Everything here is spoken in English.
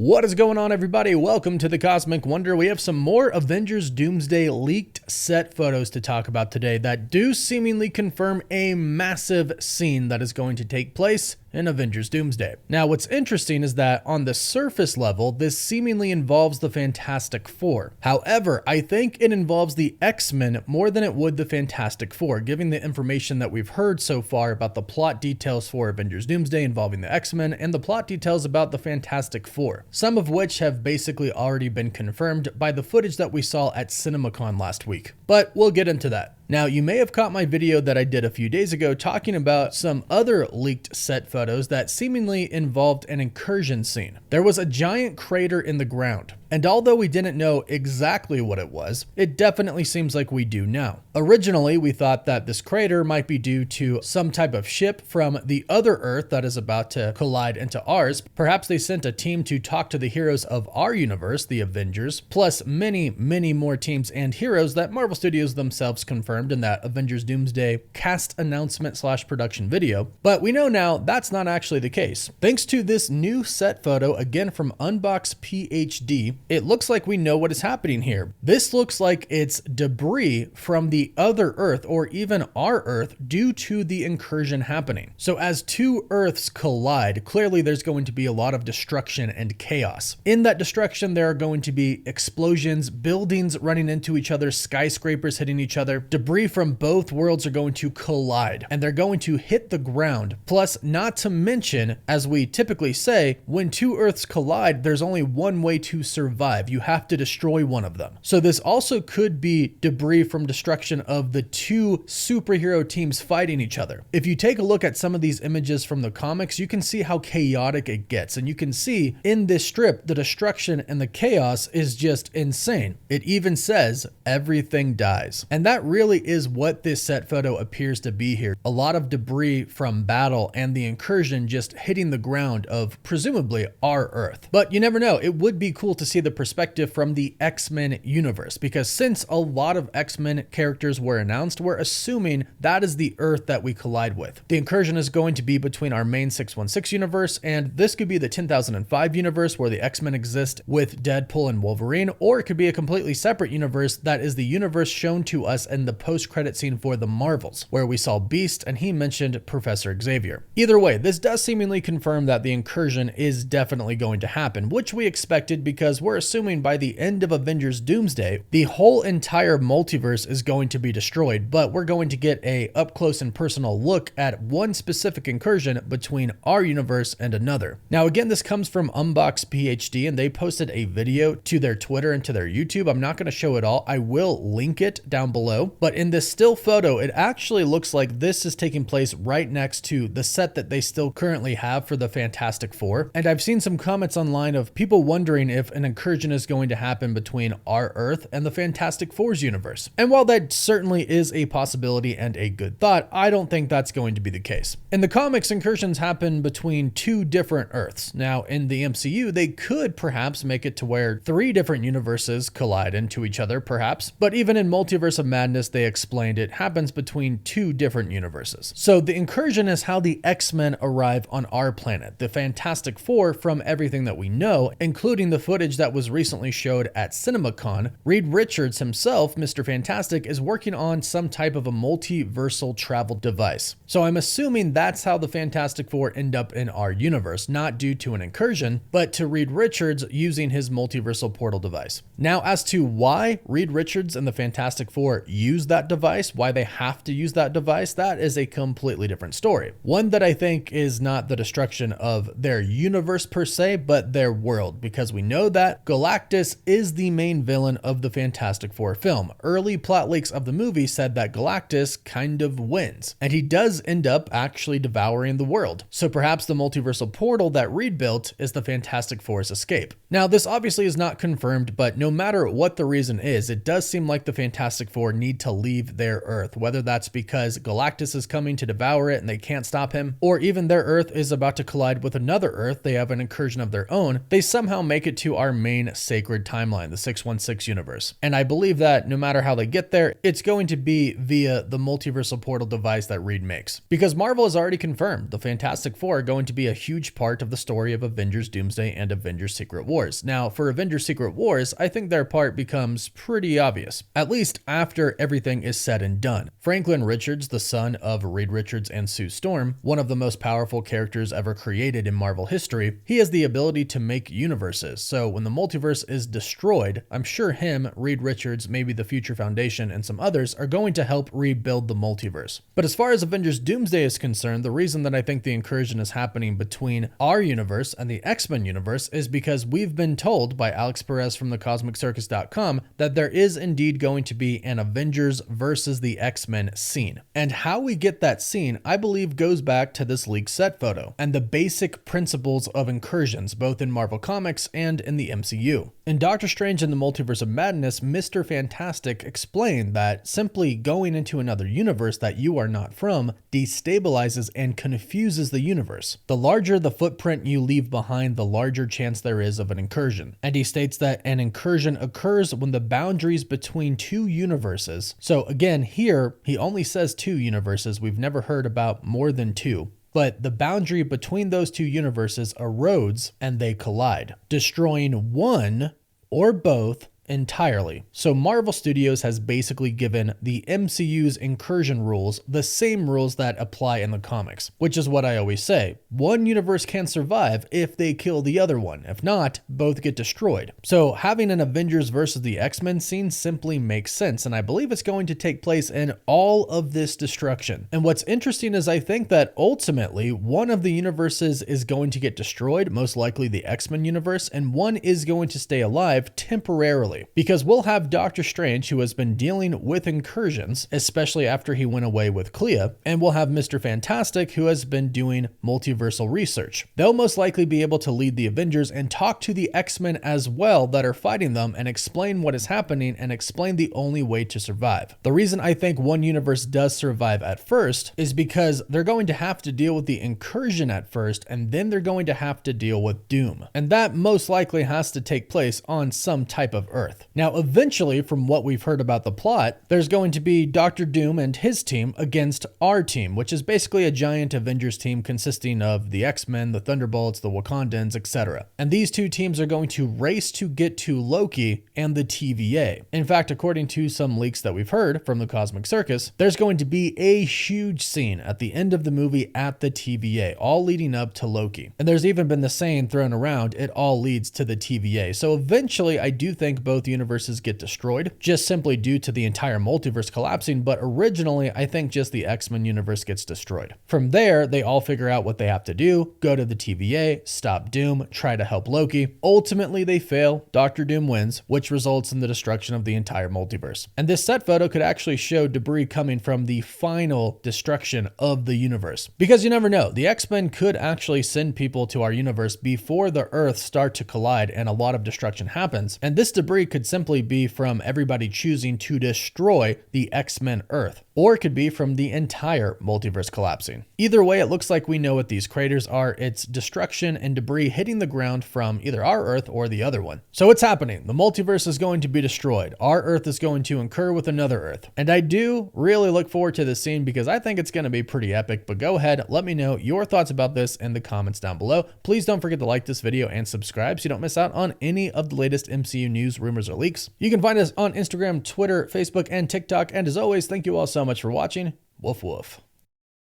What is going on, everybody? Welcome to the Cosmic Wonder. We have some more Avengers Doomsday leaked set photos to talk about today that do seemingly confirm a massive scene that is going to take place in Avengers Doomsday. Now, what's interesting is that on the surface level, this seemingly involves the Fantastic Four. However, I think it involves the X-Men more than it would the Fantastic Four, given the information that we've heard so far about the plot details for Avengers Doomsday involving the X-Men and the plot details about the Fantastic Four, some of which have basically already been confirmed by the footage that we saw at CinemaCon last week. But we'll get into that. Now, you may have caught my video that I did a few days ago talking about some other leaked set photos that seemingly involved an incursion scene. There was a giant crater in the ground, and although we didn't know exactly what it was, it definitely seems like we do now. Originally, we thought that this crater might be due to some type of ship from the other Earth that is about to collide into ours. Perhaps they sent a team to talk to the heroes of our universe, the Avengers, plus many more teams and heroes that Marvel Studios themselves confirmed in that Avengers Doomsday cast announcement / production video. But we know now that's not actually the case. Thanks to this new set photo, again from Unbox PhD, it looks like we know what is happening here. This looks like it's debris from the other Earth, or even our Earth, due to the incursion happening. So as two Earths collide, clearly there's going to be a lot of destruction and chaos. In that destruction, there are going to be explosions, buildings running into each other, skyscrapers hitting each other. Debris from both worlds are going to collide, and they're going to hit the ground. Plus, not to mention, as we typically say, when two Earths collide, there's only one way to survive. You have to destroy one of them. So this also could be debris from destruction of the two superhero teams fighting each other. If you take a look at some of these images from the comics, you can see how chaotic it gets. And you can see in this strip, the destruction and the chaos is just insane. It even says everything dies. And that really is what this set photo appears to be here. A lot of debris from battle and the incursion just hitting the ground of presumably our Earth. But you never know. It would be cool to see the perspective from the X-Men universe, because since a lot of X-Men characters were announced, we're assuming that is the Earth that we collide with. The incursion is going to be between our main 616 universe, and this could be the 10,005 universe where the X-Men exist with Deadpool and Wolverine, or it could be a completely separate universe that is the universe shown to us in the post-credit scene for the Marvels, where we saw Beast and he mentioned Professor Xavier. Either way, this does seemingly confirm that the incursion is definitely going to happen, which we expected because we're assuming by the end of Avengers Doomsday, the whole entire multiverse is going to be destroyed, but we're going to get a up close and personal look at one specific incursion between our universe and another. Now, again, this comes from Unbox PhD, and they posted a video to their Twitter and to their YouTube. I'm not going to show it all. I will link it down below, but in this still photo, it actually looks like this is taking place right next to the set that they still currently have for the Fantastic Four. And I've seen some comments online of people wondering if an incursion is going to happen between our Earth and the Fantastic Four's universe. And while that certainly is a possibility and a good thought, I don't think that's going to be the case. In the comics, incursions happen between two different Earths. Now, in the MCU, they could perhaps make it to where three different universes collide into each other, perhaps. But even in Multiverse of Madness, they explained it happens between two different universes. So the incursion is how the X-Men arrive on our planet. The Fantastic Four, from everything that we know, including the footage that was recently showed at CinemaCon, Reed Richards himself, Mr. Fantastic, is working on some type of a multiversal travel device. So I'm assuming that's how the Fantastic Four end up in our universe, not due to an incursion, but to Reed Richards using his multiversal portal device. Now, as to why Reed Richards and the Fantastic Four use that device, why they have to use that device, that is a completely different story. One that I think is not the destruction of their universe per se, but their world, because we know that Galactus is the main villain of the Fantastic Four film. Early plot leaks of the movie said that Galactus kind of wins, and he does end up actually devouring the world. So perhaps the multiversal portal that Reed built is the Fantastic Four's escape. Now, this obviously is not confirmed, but no matter what the reason is, it does seem like the Fantastic Four need to leave their Earth, whether that's because Galactus is coming to devour it and they can't stop him, or even their Earth is about to collide with another Earth, they have an incursion of their own, they somehow make it to our main sacred timeline, the 616 universe. And I believe that no matter how they get there, it's going to be via the multiversal portal device that Reed makes. Because Marvel has already confirmed the Fantastic Four are going to be a huge part of the story of Avengers Doomsday and Avengers Secret Wars. Now, for Avengers Secret Wars, I think their part becomes pretty obvious, at least after everything is said and done. Franklin Richards, the son of Reed Richards and Sue Storm, one of the most powerful characters ever created in Marvel history, he has the ability to make universes. So when the multiverse is destroyed, I'm sure him, Reed Richards, maybe the Future Foundation, and some others are going to help rebuild the multiverse. But as far as Avengers Doomsday is concerned, the reason that I think the incursion is happening between our universe and the X-Men universe is because we've been told by Alex Perez from thecosmiccircus.com that there is indeed going to be an Avengers versus the X-Men scene. And how we get that scene, I believe, goes back to this leaked set photo and the basic principles of incursions, both in Marvel Comics and in the MCU. In Doctor Strange and the Multiverse of Madness, Mr. Fantastic explained that simply going into another universe that you are not from destabilizes and confuses the universe. The larger the footprint you leave behind, the larger chance there is of an incursion. And he states that an incursion occurs when the boundaries between two universes. So again, here, he only says two universes. We've never heard about more than two. But the boundary between those two universes erodes and they collide, destroying one or both entirely. So Marvel Studios has basically given the MCU's incursion rules the same rules that apply in the comics, which is what I always say. One universe can survive if they kill the other one. If not, both get destroyed. So having an Avengers versus the X-Men scene simply makes sense, and I believe it's going to take place in all of this destruction. And what's interesting is I think that ultimately one of the universes is going to get destroyed, most likely the X-Men universe, and one is going to stay alive temporarily. Because we'll have Doctor Strange, who has been dealing with incursions, especially after he went away with Clea, and we'll have Mr. Fantastic, who has been doing multiversal research. They'll most likely be able to lead the Avengers and talk to the X-Men as well that are fighting them and explain what is happening and explain the only way to survive. The reason I think one universe does survive at first is because they're going to have to deal with the incursion at first, and then they're going to have to deal with Doom. And that most likely has to take place on some type of Earth. Now, eventually, from what we've heard about the plot, there's going to be Dr. Doom and his team against our team, which is basically a giant Avengers team consisting of the X-Men, the Thunderbolts, the Wakandans, etc. And these two teams are going to race to get to Loki and the TVA. In fact, according to some leaks that we've heard from the Cosmic Circus, there's going to be a huge scene at the end of the movie at the TVA, all leading up to Loki. And there's even been the saying thrown around, it all leads to the TVA. So eventually, I do think both universes get destroyed, just simply due to the entire multiverse collapsing, but originally I think just the X-Men universe gets destroyed. From there, they all figure out what they have to do, go to the TVA, stop Doom, try to help Loki. Ultimately, they fail, Dr. Doom wins, which results in the destruction of the entire multiverse. And this set photo could actually show debris coming from the final destruction of the universe. Because you never know, the X-Men could actually send people to our universe before the Earths start to collide and a lot of destruction happens, and this debris could simply be from everybody choosing to destroy the X-Men Earth, or it could be from the entire multiverse collapsing. Either way, it looks like we know what these craters are. It's destruction and debris hitting the ground from either our Earth or the other one. So it's happening. The multiverse is going to be destroyed. Our Earth is going to incur with another Earth. And I do really look forward to this scene because I think it's going to be pretty epic, but go ahead, let me know your thoughts about this in the comments down below. Please don't forget to like this video and subscribe so you don't miss out on any of the latest MCU news, rumors, or leaks. You can find us on Instagram, Twitter, Facebook, and TikTok. And as always, thank you all so much for watching. Woof woof.